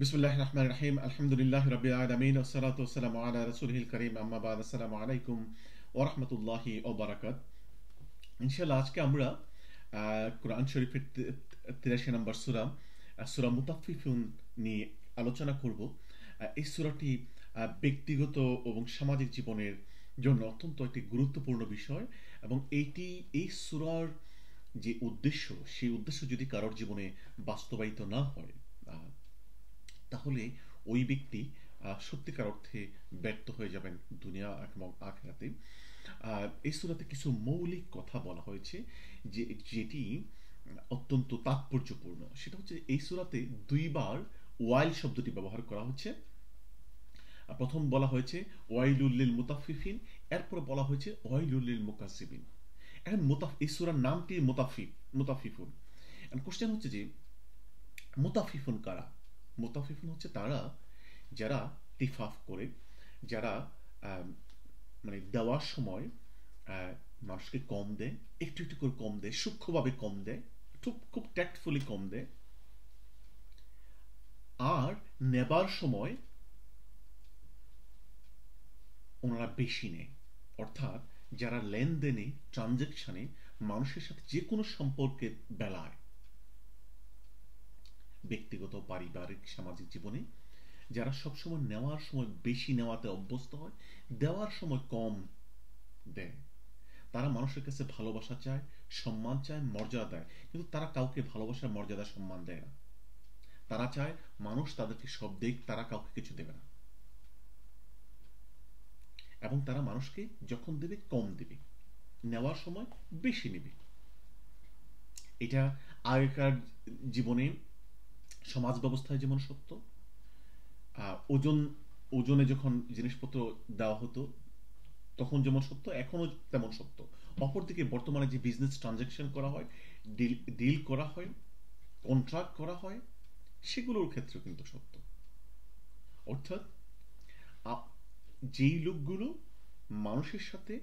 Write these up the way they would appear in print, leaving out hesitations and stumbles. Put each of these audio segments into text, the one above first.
বিসমিল্লাহির রহমানির রহিম আলহামদুলিল্লাহি রাব্বিল আলামিন ওয়াসসালাতু ওয়াসসালামু আলা রাসূলিল কারীম আম্মা বাদ আসসালামু আলাইকুম ওয়া রাহমাতুল্লাহি ওয়া বারাকাতুহু। ইনশাআল্লাহ আজকে আমরা কোরআন শরীফের 83 নম্বর সূরা সূরা মুতাফফিফুন নিয়ে আলোচনা করব। এই সূরাটি ব্যক্তিগত এবং সামাজিক জীবনের জন্য অত্যন্ত একটি গুরুত্বপূর্ণ বিষয় এবং এই সূরার যে উদ্দেশ্য সেই উদ্দেশ্য যদি কারোর জীবনে বাস্তবায়িত না হয় তাহলে ওই ব্যক্তি সত্যিকার অর্থে ব্যর্থ হয়ে যাবেন দুনিয়া এবং আখিরাতে। এই সূরাতে কিছু মৌলিক কথা বলা হয়েছে যেটি অত্যন্ত তাৎপর্যপূর্ণ। সেটা হচ্ছে এই সূরাতে দুইবার ওয়াইল শব্দটি ব্যবহার করা হচ্ছে। প্রথম বলা হয়েছে ওয়াইলুল লিল মুতাফফিফিন, এরপরে বলা হয়েছে ওয়াইলুল লিল মুকাজ্জিবিন। এখন এই সূরার নামটি মুতাফফিফুন। কোশ্চেন হচ্ছে যে মুতাফফিফুন কারা? মুতাফফিফুন হচ্ছে তারা যারা তিফাফ করে, যারা মানে দেওয়ার সময় মানুষকে কম দেয়, একটু একটু করে কম দেয়, সূক্ষ্মভাবে কম দেয়, খুব ট্যাক্টফুলি কম দেয়, আর নেবার সময় ওনারা বেশি নেয়। অর্থাৎ যারা লেনদেনে, ট্রানজাকশনে, মানুষের সাথে যে কোনো সম্পর্কের বেলায়, ব্যক্তিগত, পারিবারিক, সামাজিক জীবনে যারা সবসময় নেওয়ার সময় বেশি নেওয়াতে অভ্যস্ত হয়, দেওয়ার সময় কম দেয়, তারা মানুষের কাছে ভালোবাসা চায়, সম্মান চায়, মর্যাদা দেয়, কিন্তু তারা কাউকে ভালোবাসা, মর্যাদা, সম্মান দেয় না। তারা চায় মানুষ তাদেরকে সব দিক, তারা কাউকে কিছু দেবে না, এবং তারা মানুষকে যখন দেবে কম দেবে, নেওয়ার সময় বেশি নেবে। এটা আগেকার জীবনে সমাজ ব্যবস্থায় যেমন সত্য, ওজনে যখন জিনিসপত্র দেওয়া হতো তখন যেমন সত্য, এখনো তেমন সত্য। অপরদিকে বর্তমানে যে বিজনেস ট্রানজাকশন করা হয়, ডিল করা হয়, কন্ট্রাক্ট করা হয়, সেগুলোর ক্ষেত্রে কিন্তু সত্য। অর্থাৎ যেই লোকগুলো মানুষের সাথে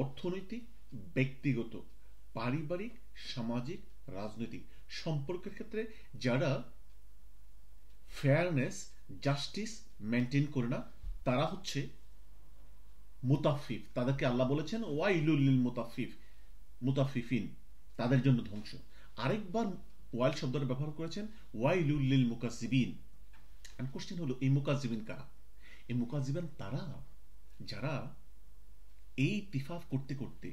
অর্থনৈতিক, ব্যক্তিগত, পারিবারিক, সামাজিক, রাজনৈতিক সম্পর্কের ক্ষেত্রে যারা ফেয়ারনেস, জাস্টিস মেনটেন করে না, তারা হচ্ছে মুতাফফিফ। তাদেরকে আল্লাহ বলেছেন ওয়াইলুল লিল মুতাফফিফিন, তাদের জন্য ধ্বংস। আরেকবার ওয়াইল শব্দটা ব্যবহার করেছেন ওয়াইলুল লিল মুকাজ্জিবিন। এন্ড কোশ্চেন হলো এই মুকাজ্জিবিন কারা? এই মুকাজ্জিবিন তারা যারা এই তিফাফ করতে করতে,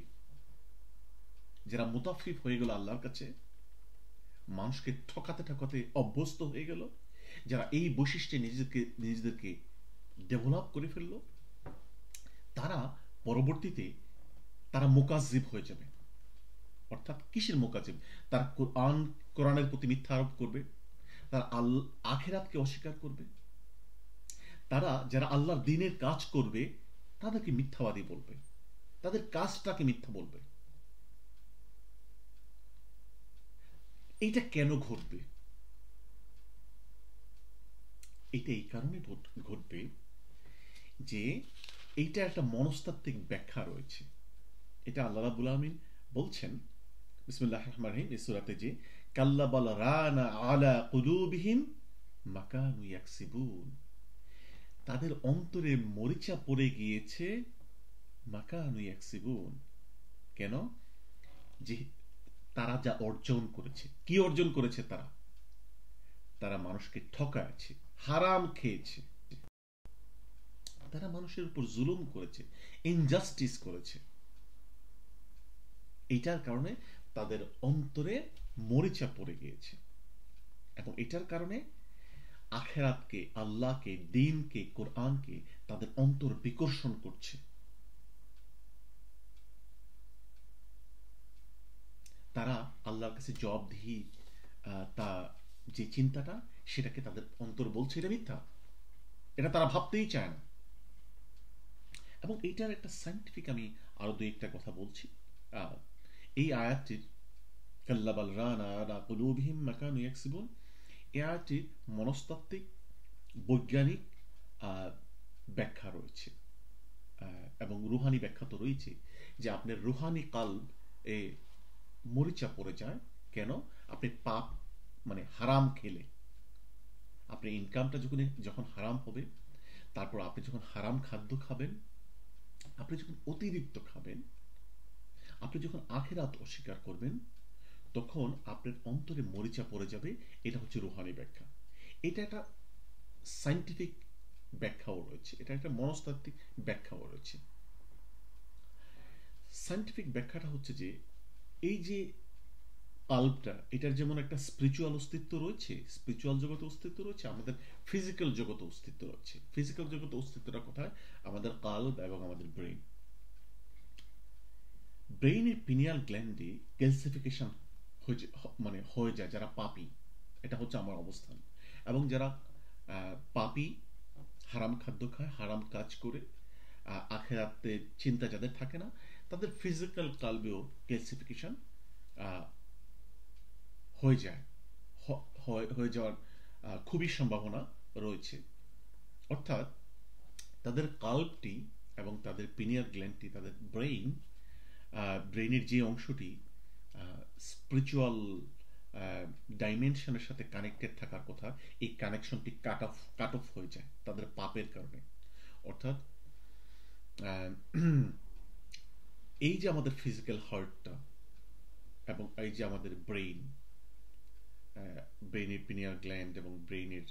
যারা মুতাফফিফ হয়ে গেল আল্লাহর কাছে, মানুষকে ঠকাতে ঠকাতে অভ্যস্ত হয়ে গেল, যারা এই বৈশিষ্ট্যে নিজেদেরকে ডেভেলপ করে ফেললো, তারা পরবর্তীতে তারা মুকাজ্জিব হয়ে যাবে। অর্থাৎ কিসের মুকাজ্জিব? তারা কোরআনের প্রতি মিথ্যা আরোপ করবে, তারা আখিরাতকে অস্বীকার করবে, তারা যারা আল্লাহর দ্বীনের কাজ করবে তাদেরকে মিথ্যাবাদী বলবে, তাদের কাজটাকে মিথ্যা বলবে। এইটা কেন ঘটবে? এটা এই কারণে ঘটবে যে এইটা একটা মনস্তাত্ত্বিক ব্যাখ্যা রয়েছে। এটা আল্লাহ রাব্বুল আলামিন বলছেন বিসমিল্লাহির রহমানির রহিম এই সূরাতে যে কাল্লা বাল রানা আলা কুলুবিহিম মা কানু ইয়াকসিবুন, তাদের অন্তরে মরিচা পড়ে গিয়েছে, মা কানু ইয়াকসিবুন। কেন? যে তারা যা অর্জন করেছে। কি অর্জন করেছে তারা? তারা মানুষকে ঠকাচ্ছে, হারাম খেয়েছে, তারা মানুষের উপর জুলুম করেছে, ইনজাস্টিস করেছে। এটার কারণে তাদের অন্তরে মরিচা পড়ে গিয়েছে, এবং এটার কারণে আখিরাতকে, আল্লাহকে, দ্বীনকে, কোরআনকে তাদের অন্তর বিকর্ষণ করছে। তারা আল্লাহর কাছে জবাবদিহি, তা যে চিন্তাটা, সেটাকে তাদের অন্তর বলছে এটা মিথ্যা, এটা তারা ভাবতেই চায় না। এবং এইটার একটা সায়েন্টিফিক আমি আরো দুই একটা কথা বলছি। এই আয়াতটির কাল্লা বাল রানা আলা কুলুবিহিম মা কানু ইয়াকসিবুন, এই আয়াতটির মনস্তাত্ত্বিক, বৈজ্ঞানিক ব্যাখ্যা রয়েছে, এবং রুহানি ব্যাখ্যা তো রয়েছে, যে আপনার রুহানি কালব এ মরিচা পড়ে যায়। কেন? আপনি পাপ মানে হারাম খেলে, আপনার ইনকামটা যখন হারাম হবে, তারপর আপনি যখন হারাম খাদ্য খাবেন, আপনি যখন অতিরিক্ত খাবেন, আপনি যখন আখেরাত অস্বীকার করবেন, তখন আপনার অন্তরে মরিচা পড়ে যাবে। এটা হচ্ছে রুহানি ব্যাখ্যা। এটা একটা সায়েন্টিফিক ব্যাখ্যাও রয়েছে, এটা একটা মনস্তাত্ত্বিক ব্যাখ্যাও রয়েছে। সায়েন্টিফিক ব্যাখ্যাটা হচ্ছে যে এই যে কাল্পটা, এটার যেমন একটা স্পিরিচুয়াল অস্তিত্ব রয়েছে, স্পিরিচুয়াল জগতে অস্তিত্ব রয়েছে, আমাদের ফিজিক্যাল জগতে অস্তিত্ব রয়েছে। ফিজিক্যাল জগতে অস্তিত্বটা কোথায়? আমাদের কাল্প এবং আমাদের ব্রেইন। ব্রেইনের পিনিয়াল গ্ল্যান্ডে ক্যালসিফিকেশন মানে হয়ে যায় যারা পাপী। এটা হচ্ছে আমার অবস্থান। এবং যারা পাপী, হারাম খাদ্য খায়, হারাম কাজ করে, আখেরাতের চিন্তা যাদের থাকে না, তাদের ফিজিক্যাল কালবেও ক্যালসিফিকেশন হয়ে যায়, হয়ে যাওয়ার খুবই সম্ভাবনা রয়েছে। অর্থাৎ তাদের কাল্পটি এবং তাদের পিনিয়াল গ্ল্যান্ডটি, তাদের ব্রেইনের যে অংশটি স্পিরিচুয়াল ডাইমেনশনের সাথে কানেক্টেড থাকার কথা, এই কানেকশনটি কাট অফ হয়ে যায় তাদের পাপের কারণে। অর্থাৎ এই যে আমাদের ফিজিক্যাল হার্টটা এবং এই যে আমাদের ব্রেইনের পিনিয়াল গ্ল্যান্ড এবং ব্রেইনের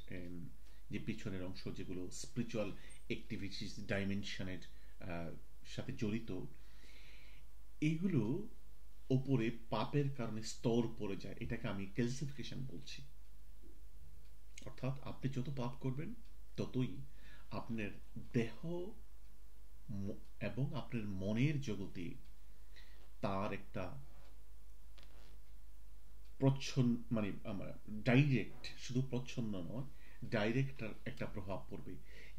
যে পিছনের অংশ, যেগুলো স্পিরিচুয়াল অ্যাক্টিভিটিস ডাইমেনশনের সাথে জড়িত, এইগুলো ওপরে পাপের কারণে স্তর পড়ে যায়। এটাকে আমি ক্যালসিফিকেশন বলছি। অর্থাৎ আপনি যত পাপ করবেন, ততই আপনার দেহ এবং আপনার মনের জগতে তার একটা মানে ডাইরেক্ট, শুধু প্রচ্ছন্ন নয়, ডাইরেক্ট একটা প্রভাব পড়বে।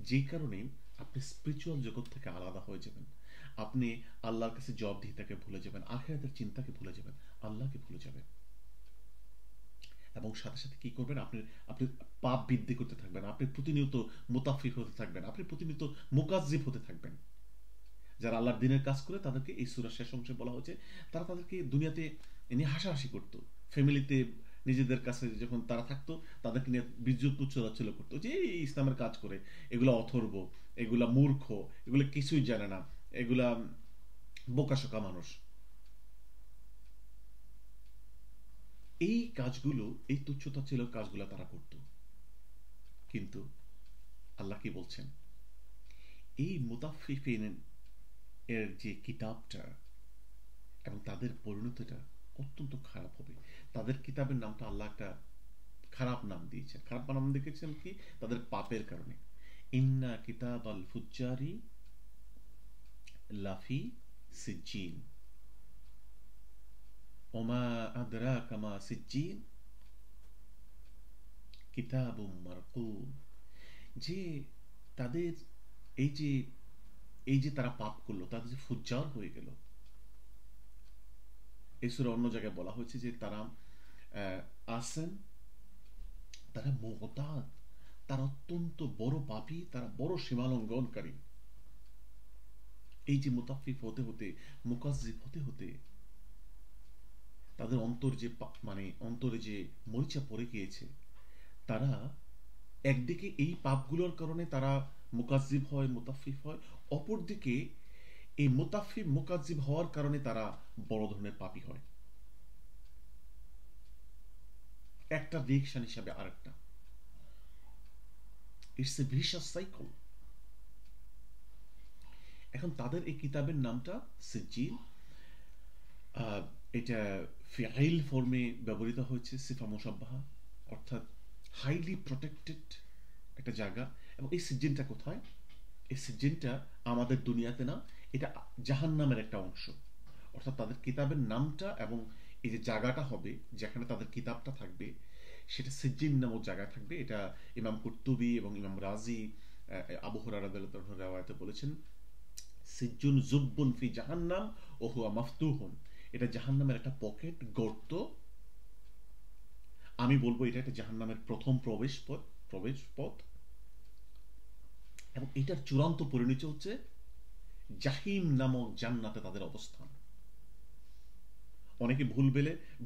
যে কারণে আপনি স্পিরিচুয়াল জগৎ থেকে আলাদা হয়ে যাবেন। আপনি আল্লাহর কাছে জবাবদিহিতাকে ভুলে যাবেন, আখিরাতের চিন্তাকে ভুলে যাবেন, আল্লাহকে ভুলে যাবেন। এবং সাথে সাথে কি করবেন? আপনি আপনি পাপ বৃদ্ধি করতে থাকবেন, আপনি প্রতিনিয়ত মুতাফিক হতে থাকবেন, আপনি প্রতিনিয়ত মুকাজ্জিব হতে থাকবেন। যারা আল্লাহর দিনের কাজ করে, তাদেরকে এই সূরার শেষ অংশে বলা হয়েছে, তারা তাদেরকে দুনিয়াতে নিয়ে হাসাহাসি করতো। ফ্যামিলিতে নিজেদের কাছে যখন তারা থাকতো, তাদেরকে নিয়ে বিদ্যুৎ তুচ্ছতাচ্ছল্য করতো, যে এই ইসলামের কাজ করে, এগুলা অথর্ব, এগুলা মূর্খ, এগুলো কিছুই জানে না, এগুলা বোকাশোকা মানুষ। এই কাজগুলো, এই তুচ্ছতাচ্ছল্যের কাজগুলো তারা করত। কিন্তু আল্লাহ কি বলছেন? এই মুতাফফিফিন এর যে কিতাবটা এবং তাদের পরিণতিটা অত্যন্ত খারাপ হবে। তাদের কিতাবের নামটা আল্লাহ একটা খারাপ নাম দিয়েছেন। খারাপ নাম দেখেছেন কি? তাদের পাপের কারণে। ইন্না কিতাব আল ফুজ্জারি লাফি সিজ্জিন ওমা আদরাকা মা সিজ্জিন কিতাবুম মারকুম। যে তাদের এই যে এই যে তারা পাপ করলো, তাদের যে ফুজ্জার হয়ে গেল, এই সূরা অন্য জায়গায় বলা হয়েছে যে তারা আসেন, তারা মুগতাদ, তারা অত্যন্ত বড় পাপী, তারা বড় সীমালঙ্ঘনকারী। এই যে মুতাফফিফ হতে হতে, মুকাজ্জিব হতে হতে তাদের অন্তর যে মানে অন্তরে যে মরিচা পড়ে গিয়েছে, তারা একদিকে এই পাপগুলোর কারণে তারা মুকাজ্জিব হয়, মুতাফফিফ হয়, অপরদিকে এই মুতাফফিফ মুকাজ্জিব হওয়ার কারণে তারা বড় ধরনের পাপী হয়। একটা রিয়েকশন হিসাবে আরেকটা। It's a vicious cycle. এখন তাদের এই কিতাবের নামটা সিজিল। এটা ফাইল ফর্মে ব্যবহৃত হয়েছে, সিফা মুশাব্বাহা, অর্থাৎ হাইলি প্রোটেক্টেড একটা জায়গা। এবং এই সিজিনটা কোথায়? এই সিজিনটা আমাদের দুনিয়াতে না, এটা জাহান্নামের একটা অংশ। অর্থাৎ তাদের কিতাবের নামটা এবং এই যে জায়গাটা হবে যেখানে তাদের কিতাবটা থাকবে, সেটা সিজিন নামক জায়গায় থাকবে। এটা ইমাম কুর্তুবী এবং ইমাম রাজি আবু হুরায়রা রাদিয়াল্লাহু আনহু riwayate বলেছেন, সিজ্জুন জুব্বুন ফি জাহান্নাম ও হুয়া মাফতুহুন। এটা জাহান্নামের একটা পকেট, গর্ত। আমি বলবো এটা একটা জাহান্নামের প্রথম প্রবেশ পথ। এবং এটার চূড়ান্ত পরিণতি হচ্ছে জাহিম নামক জান্নাতে তাদের অবস্থান। অনেকে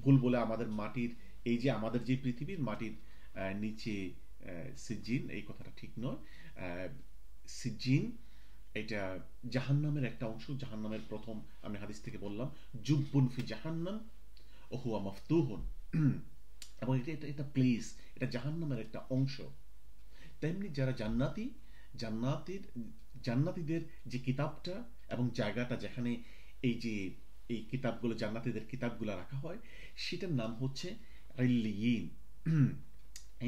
ভুল বলে আমাদের মাটির, এই যে আমাদের যে পৃথিবীর মাটির নিচে সিজিন এই কথাটা ঠিক নয়। সিজিন এটা জাহান্নামের একটা অংশ, জাহান্নামের প্রথম আমি হাদিস থেকে বললাম জুব্বুন ফি জাহান্নাম ও হুয়া মাফতুহুন, এবং এটা এটা এটা প্লেস, এটা জাহান্নামের একটা অংশ। তেমনি যারা জান্নাতি, জান্নাতির জান্নাতিদের যে কিতাবটা এবং জায়গাটা যেখানে এই যে এই কিতাবগুলো, জান্নাতিদের কিতাবগুলো রাখা হয়, সেটার নাম হচ্ছে ইল্লিয়িন।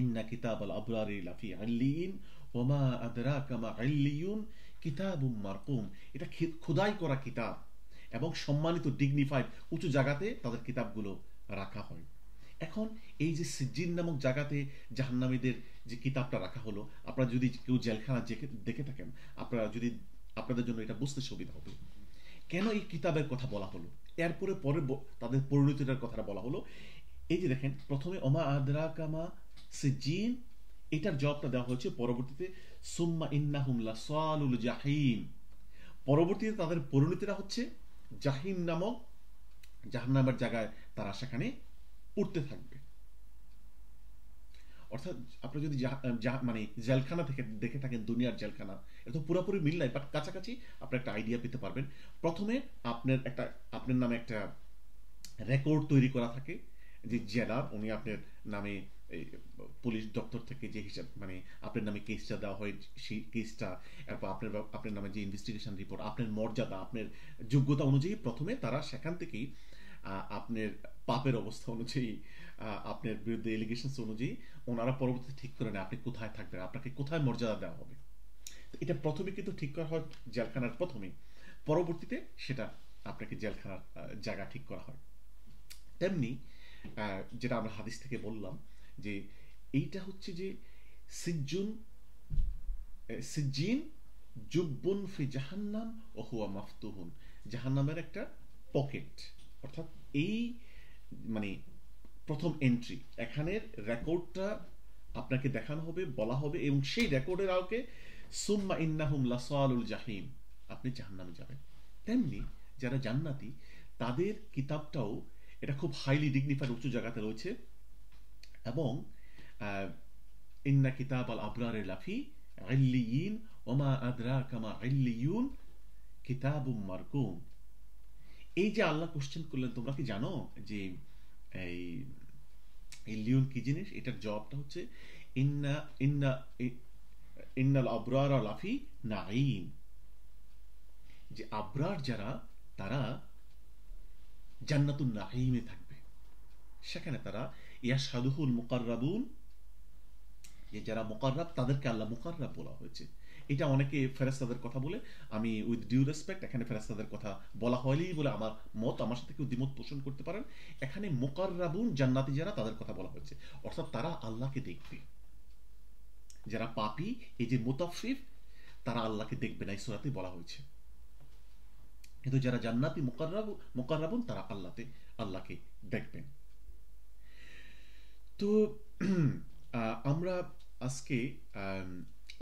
ইন্না কিতাব আল আবরারি লাফি ইল্লিয়িন ওমা আদরাকা মা ইল্লিয়ুন কিতাবুম মারকুম। এটা খোদাই করা কিতাব এবং সম্মানিত, ডিগনিফাইড, উঁচু জায়গাতে তাদের কিতাবগুলো রাখা হয়। এখন এই যে সিজিন নামক জায়গাতে জাহান্নামীদের যে কিতাবটা রাখা হলো, আপনারা যদি কেউ জেলখানা দেখে থাকেন, আপনারা যদি, আপনাদের জন্য এটা বুঝতে সুবিধা হবে কেন এই কিতাবের কথা বলা হলো। এরপরে পরে তাদের পরিণতিটার কথা বলা হলো। এই যে দেখেন, প্রথমে ওমা আদরাকামা সিজিন, এটার জবাবটা দেওয়া হয়েছে পরবর্তীতে সুম্মা ইন্নাহুম লাসালুল জাহিম। পরবর্তীতে তাদের পরিণতিটা হচ্ছে জাহিম নামক জাহান্নামের জায়গায় তারা সেখানে উঠতে থাকবে। অর্থাৎ আপনি যদি মানে জেলখানা থেকে দেখে থাকেন, দুনিয়ার জেলখানা, এটা তো পুরোপুরি মিল নাই, বাট কাছাকাছি আপনি একটা আইডিয়া পেতে পারবেন। প্রথমে আপনার নামে একটা রেকর্ড তৈরি করা থাকে, যে জেলার উনি আপনার নামে পুলিশ দপ্তর থেকে যে হিসাব, মানে আপনার নামে কেসটা দেওয়া হয়, সেই কেসটা, এরপর আপনার নামে যে ইনভেস্টিগেশন রিপোর্ট, আপনার মর্যাদা, আপনার যোগ্যতা অনুযায়ী প্রথমে তারা সেখান থেকেই আপনার পাপের অবস্থা অনুযায়ী, আপনার বিরুদ্ধে এলিগেশন অনুযায়ী ওনারা পরবর্তীতে ঠিক করে নেয় আপনি কোথায় থাকবেন, আপনাকে কোথায় মর্যাদা দেওয়া হবে। এটা প্রথমে কিন্তু ঠিক করা হয় জেলখানার প্রথমে, পরবর্তীতে সেটা আপনাকে জেলখানার জায়গা ঠিক করা হয়। তেমনি যেটা আমরা হাদিস থেকে বললাম যে এইটা হচ্ছে যে সিজিন জুব্বুন ফি জাহান্নাম ও হুয়া মাফতুহুন, জাহান্নামের একটা পকেট। অর্থাৎ এই মানে প্রথম এন্ট্রি, এখানের রেকর্ডটা আপনাকে দেখানো হবে, বলা হবে, এবং সেই রেকর্ডের আলোকে সুম্মা ইন্নাহুম লাসালুল জাহিম, আপনি জাহান্নামে যাবেন। তেমনি যারা জান্নাতি, তাদের কিতাবটাও এটা খুব হাইলি ডিগনিফাইড, উঁচু জায়গাতে রয়েছে। এবং ইন্না কিতাব আল আবরারি লাফি ইল্লিয়িন ওমা আদরাকা মা ইল্লিয়ুন কিতাবুম মারকুম। এই যে আল্লাহ কোশ্চেন করলেন, তোমরা কি জানো যে এই ইল্লিয়ুন কি জিনিস, এটার জবাবটা হচ্ছে ইন্না ইন্না ইন্নাল আবরার লাফি নাঈম। যে আবরার যারা, তারা জান্নাতুন নাঈমে থাকবে, সেখানে তারা ইয়াশহাদুহুল মুকাররাবুন, যে যারা মুকাররাব তাদেরকে আল্লাহ মুকাররাব বলা হয়েছে। এটা অনেকে ফেরেশতাদের কথা বলে, আমি উইথ ডিউ রেসপেক্ট এখানে ফেরেশতাদের কথা বলা হয়নি বলে আমার মত, আমার সাথে কেউ দ্বিমত পোষণ করতে পারেন। এখানে মুকাররাবুন জান্নাতি যারা, তাদের কথা বলা হয়েছে, অর্থাৎ তারা আল্লাহকে দেখবে। যারা পাপী, এই যে মুতাফফিফ, তারা আল্লাহকে দেখবে না, এই সূরাতে বলা হয়েছে। কিন্তু যারা জান্নাতি মুকাররাবুন, তারা আল্লাহকে দেখবেন। তো আমরা আজকে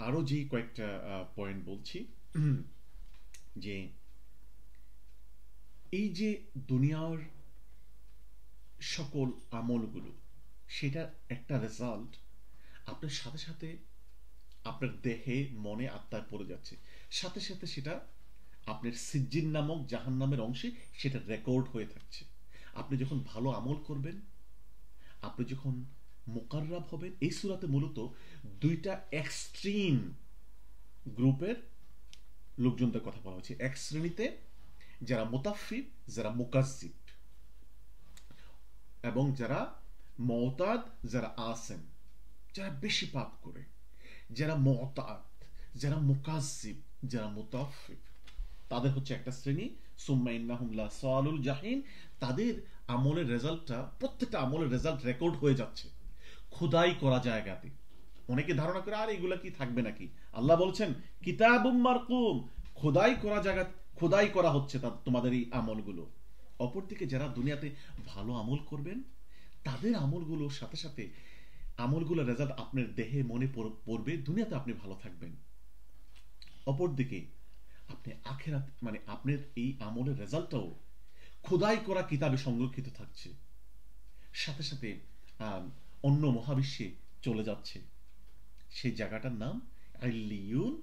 আরো যে কয়েকটা পয়েন্ট বলছি, যে এই যে দুনিয়ার সকল আমলগুলো, সেটার একটা রেজাল্ট আপনার সাথে সাথে আপনার দেহে, মনে, আত্মায় পড়ে যাচ্ছে, সাথে সাথে সেটা আপনার সিজ্জিন নামক জাহান্নামের অংশে সেটা রেকর্ড হয়ে থাকছে। আপনি যখন ভালো আমল করবেন, আপনি যখন মুকাররাব হবেন, এই সূরাতে মূলত দুইটা এক্সট্রিম গ্রুপের লোকজনদের কথা বলা হচ্ছে। এক শ্রেণীতে যারা মুতাফফিফ, যারা মুকাজ্জিব, এবং যারা মুতাদ, যারা আসেম, যারা বেশি পাপ করে, যারা মুতাদ, যারা মুকাজ্জিব, যারা মুতাফফিফ, তাদের হচ্ছে একটা শ্রেণী। সুম্মা ইন্নাহুম লাসালুল জাহিম, তাদের আমলের রেজাল্টটা, প্রত্যেকটা আমলের রেজাল্ট রেকর্ড হয়ে যাচ্ছে খোদাই করা জায়গাতে। অনেকে ধারণা করে আর এগুলা কি থাকবে নাকি, আল্লাহ বলছেন কিতাবুম মারকুম, খোদাই করা জায়গা, খোদাই করা হচ্ছে তোমাদের এই আমলগুলো। অপরদিকে যারা দুনিয়াতে ভালো আমল করবেন, তাদের আমলগুলোর সাথে সাথে আমলগুলোর রেজাল্ট আপনার দেহে, মনে পড়বে, দুনিয়াতে আপনি ভালো থাকবেন। অপরদিকে আপনি আখিরাত, মানে আপনার এই আমলের রেজাল্টটাও খোদাই করা কিতাবে সংরক্ষিত থাকছে, সাথে সাথে অন্য মহাবিশ্বে চলে যাচ্ছে। সেই জায়গাটার নাম ইল্লিয়ুন।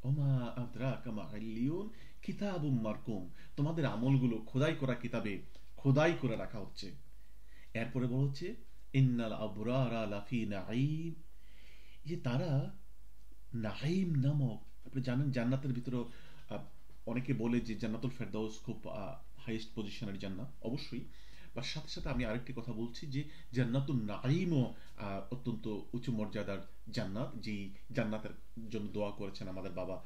ওমা আদরাকা মা ইল্লিয়ুন, কিতাবুম মারকুম, তোমাদের আমলগুলো খোদাই করা কিতাবে খোদাই করে রাখা হচ্ছে। এরপরে বলা হচ্ছে ইন্নাল আবরারা লাফি নাঈম, যে তারা নাঈম নামক, আপনি জানেন জান্নাতের ভিতরে অনেকে বলে যে জান্নাতুল ফেরদাউস খুব হাইয়েস্ট পজিশনের জান্নাত, অবশ্যই। বা সাথে সাথে আমি আরেকটি কথা বলছি যে জান্নাতুল নাঈমও অত্যন্ত উঁচু মর্যাদার জান্নাত, যেই জান্নাতের জন্য দোয়া করেছেন আমাদের বাবা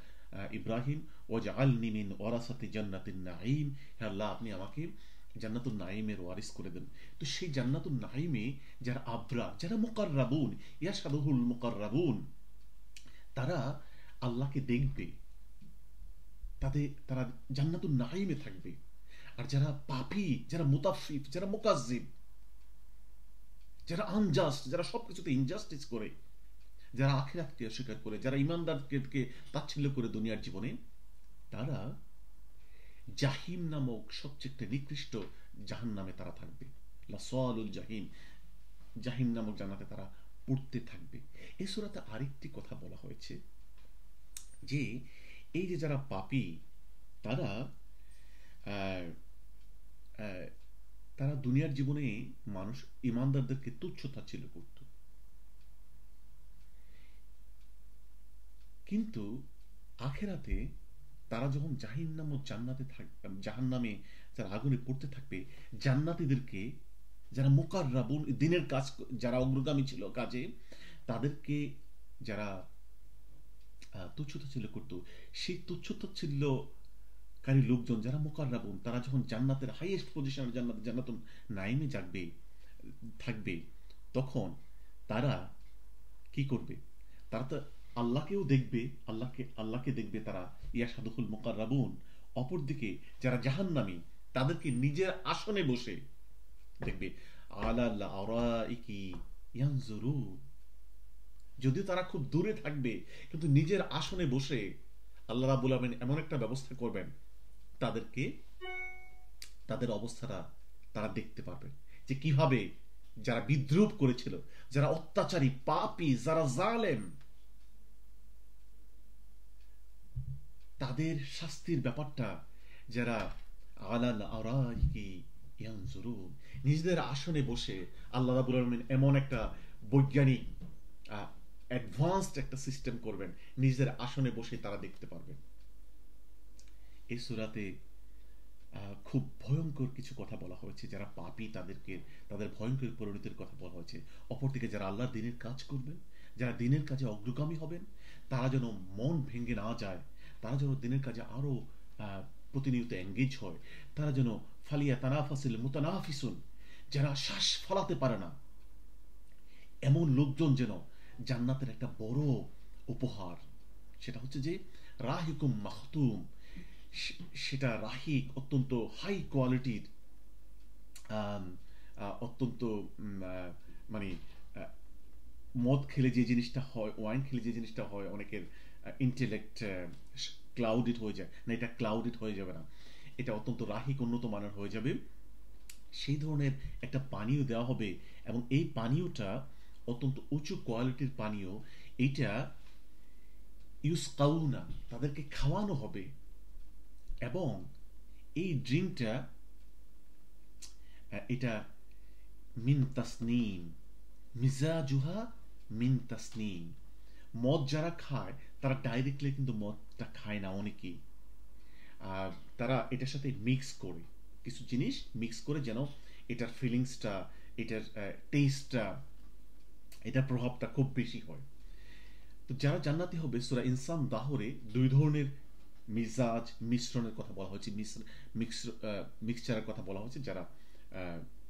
ইব্রাহিম, ওয়াজআলনি মিন ওয়ারাসাতি জান্নাতিন নাঈম, হে আল্লাহ আপনি আমাকে জান্নাতুল নাঈমের ওয়ারিস করে দেন। তো সেই জান্নাতুল নাঈমে যারা আবরা, যারা মুকাররাবুন, ইয়াশহাদুহুল মুকাররাবুন, তারা আল্লাহকে দেখবে, তারা জান্নাতুন নাঈমে থাকবে। আর যারা পাপী, যারা মুতাফফিফ, যারা মুকাজ্জিব, যারা আনজাস্ট, যারা সবকিছুতে ইনজাস্টিস করে, যারা আখিরাতকে অস্বীকার করে, যারা ইমানদারকে তাচ্ছিল্য করে দুনিয়ার জীবনে, তারা জাহিম নামক সবচেয়ে একটা নিকৃষ্ট জাহান্নামে তারা থাকবে। লাসালুল জাহিম, জাহিম নামক জান্নাতে তারা পড়তে থাকবে। এই সূরাতে আরেকটি কথা বলা হয়েছে যে এই যে যারা পাপী, তারা আহ, আহ, তারা দুনিয়ার জীবনে মানুষ ইমানদারদেরকে তুচ্ছ তাচ্ছিল্য করত, কিন্তু আখেরাতে তারা যখন জাহিম নামক জান্নাতে থাকবে, জাহান্নামে যারা আগুনে পড়তে থাকবে, জান্নাতীদেরকে, যারা মুকাররাবুন, দিনের কাজ, যারা অগ্রগামী ছিল কাজে, তাদেরকে যারা তুচ্ছতাচ্ছিল্য করতো, সেই তুচ্ছতাচ্ছিল্যকারী লোকজন যারা মুকাররাবুন, তারা যখন জান্নাতের হাইয়েস্ট পজিশনের জান্নাতুন নাইমে থাকবে, তখন তারা কি করবে? তারা তো আল্লাহকেও দেখবে, আল্লাহকে দেখবে তারা, ইয়াশহাদুহুল মুকাররাবুন। অপরদিকে যারা জাহান্নামী, তাদেরকে নিজের আসনে বসে দেখবে, আলাল আরাইকি ইয়ানজুরুন। যদিও তারা খুব দূরে থাকবে, কিন্তু নিজের আসনে বসে আল্লাহ রাব্বুল আলামিন এমন একটা ব্যবস্থা করবেন, তাদেরকে, তাদের অবস্থাটা তারা দেখতে পারবে, যে কিভাবে যারা বিদ্রুপ করেছিল, যারা অত্যাচারী, পাপী, যারা জালেম, তাদের শাস্তির ব্যাপারটা, যারা আলাল আরাইকি ইয়ানজুরুন, নিজেদের আসনে বসে আল্লাহ রাব্বুল আলামিন এমন একটা বৈজ্ঞানিক অ্যাডভান্সড একটা সিস্টেম করবেন, নিজেদের আসনে বসে তারা দেখতে পারবেন। এই সূরাতে খুব ভয়ঙ্কর কিছু কথা বলা হয়েছে। যারা পাপী, তাদেরকে, তাদের ভয়ঙ্কর পরিণতির কথা বলা হয়েছে। অপরদিকে যারা আল্লাহর দ্বীনের কাজ করবেন, যারা দ্বীনের কাজে অগ্রগামী হবেন, তারা যেন মন ভেঙে না যায়, তারা যেন দ্বীনের কাজে আরো প্রতিনিয়ত এঙ্গেজ হয়, তারা যেন ফালিয়া তানাফাসিল মুতানাফিসুন, যারা শ্বাস ফলাতে পারে না, এমন লোকজন যেন জান্নাতের একটা বড় উপহার, সেটা হচ্ছে যে রাহিকুম মাখতুম, সেটা রাহিক, অত্যন্ত হাই কোয়ালিটির, অত্যন্ত মানে মদ খেলে যে জিনিসটা হয়, ওয়াইন খেলে যে জিনিসটা হয়, অনেকের ইন্টেলেক্ট ক্লাউডেড হয়ে যায় না, এটা ক্লাউডেড হয়ে যাবে না, এটা অত্যন্ত রাহিক, উন্নত মানের হয়ে যাবে। সেই ধরনের একটা পানীয় দেওয়া হবে, এবং এই পানীয়টা অত্যন্ত উঁচু কোয়ালিটির পানীয়। এইটা ইউসকাউনা, তাদেরকে খাওয়ানো হবে, এবং এই ড্রিঙ্কটা, এটা মিন তাসনিম, মিজাজুহা মিন তাসনিম। মদ যারা খায় তারা ডাইরেক্টলি কিন্তু মদটা খায় না, অনেকেই তারা এটার সাথে মিক্স করে, কিছু জিনিস মিক্স করে, যেন এটার ফিলিংসটা, এটার টেস্টটা, এটার প্রভাবটা খুব বেশি হয়। তো যারা জান্নাতি হবে, সূরা ইনসান দাহরে দুই ধরনের মিজাজ, মিশ্রণের কথা বলা হয়েছে, মিক্সচারের কথা বলা হয়েছে, যারা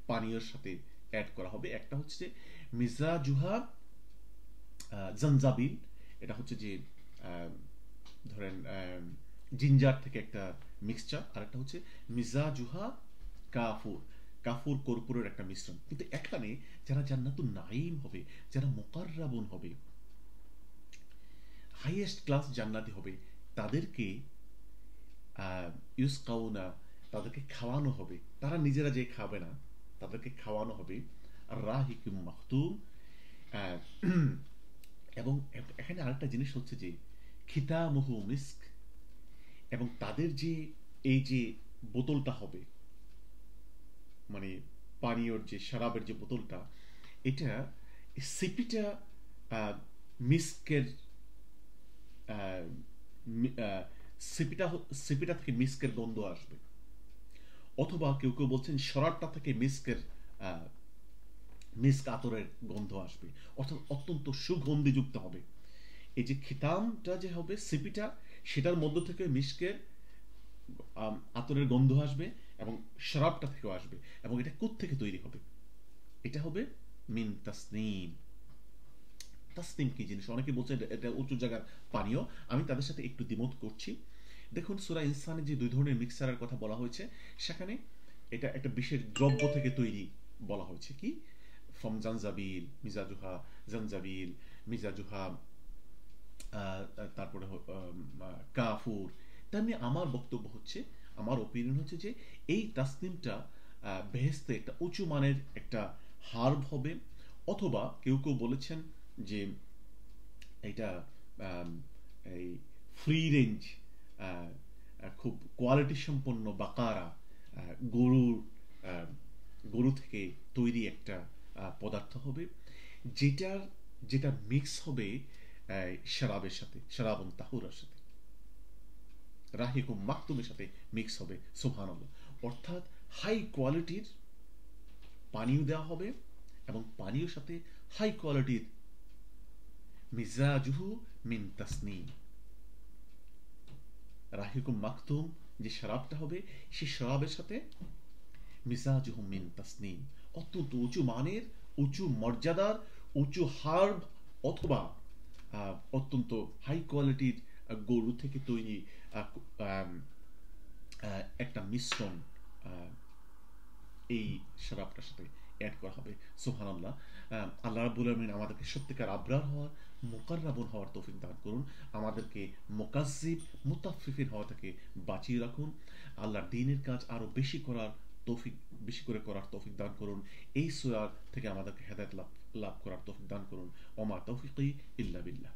পানীয়ের সাথে অ্যাড করা হবে। একটা হচ্ছে মিজাজুহা জানজাবিল, এটা হচ্ছে যে ধরেন জিঞ্জার থেকে একটা মিক্সচার, আর একটা হচ্ছে মিজাজুহা কাফুর, কাফুর কর্পূরের একটা মিশ্রণ। কিন্তু এখানে যারা জান্নাতুন নাঈম হবে, যারা মুকাররাবুন হবে, হাইয়েস্ট ক্লাস জান্নাতি হবে, তাদেরকে ইউসকাউনা, তাদেরকে খাওয়ানো হবে, তারা নিজেরা যে খাবে না, তাদেরকে খাওয়ানো হবে। আর রাহিকুম মাখতুম, এবং এখানে আরেকটা জিনিস হচ্ছে যে খিতামুহু মিস্ক, এবং তাদের যে এই যে বোতলটা হবে, মানে পানীয়র যে শরাবের যে বোতলটা, এটা সিপিটা মিস্কের আহ, মি- আহ, সিপিটা সিপিটা থেকে মিস্কের গন্ধ আসবে, অথবা কেউ কেউ বলছেন শরাবটা থেকে মিস্কের আহ, মিস্ক আতরের গন্ধ আসবে, অর্থাৎ অত্যন্ত সুগন্ধিযুক্ত হবে। এই যে খিতামটা যে হবে সিপিটা, সেটার মধ্য থেকে মিস্কের আতরের গন্ধ আসবে, এবং শরাবটা থেকেও আসবে। এবং এটা থেকে তৈরি হবে? এটা হবে মিন তাসনিম। তাসনিম কি জিনিস? অনেকে বলছে এটা উঁচু জায়গার পানীয়। আমি তাদের সাথে একটু দ্বিমত করছি। দেখুন, সূরা ইনসানে যে দুই ধরনের মিক্সারের কথা বলা হয়েছে, সেখানে এটা একটা বিশেষ দ্রব্য থেকে তৈরি বলা হয়েছে। কি? ফ্রম জানজাবিল মিজাজুহা, জানজাবিল মিজাজুহা, তারপরে কাফুর। তেমনি আমার বক্তব্য হচ্ছে, আমার ওপিনিয়ন হচ্ছে যে এই তাসনিমটা বেহেস্তে একটা উঁচু মানের একটা হার্ব হবে, অথবা কেউ কেউ বলেছেন যে এটা আম, এই ফ্রি রেঞ্জ, খুব কোয়ালিটি সম্পন্ন বাকারা, গরুর আহ, গরু থেকে তৈরি একটা পদার্থ হবে, যেটার যেটা মিক্স হবে শরাবের সাথে, শরাবন তাহুরার সাথে, রাহিকুম মাকতুমের সাথে মিক্স হবে। সুবহানাল্লাহ। অর্থাৎ হাই কোয়ালিটির পানীয় দেওয়া হবে, এবং পানীয়র সাথে হাই কোয়ালিটির মিজাজুহু মিন তাসনিম, রাহিকুম মাকতুম যে শরাবটা হবে, সেই শরাবের সাথে মিজাজুহু মিন তাসনিম, অত্যন্ত উঁচু মানের, উঁচু মর্যাদার, উঁচু হার্ব, অথবা অত্যন্ত হাই কোয়ালিটির গরু থেকে তৈরি আহ, আম, একটা মিশ্রণ আহ, এই শরাবটার সাথে অ্যাড করা হবে। সুবহানাল্লাহ। আল্লাহ রাব্বুল আলামিন আমাদেরকে সত্যিকার আবরার হওয়ার, মুকাররাবুন হওয়ার তৌফিক দান করুন। আমাদেরকে মুকাজ্জিব মুতাফফিফিন হওয়া থেকে বাঁচিয়ে রাখুন। আল্লাহর দ্বীনের কাজ আরো বেশি করার তৌফিক, বেশি করে করার তৌফিক দান করুন। এই সূরা থেকে আমাদেরকে হেদায়েত লাভ করার তৌফিক দান করুন। ওমা তৌফিকি ইল্লা বিল্লাহ।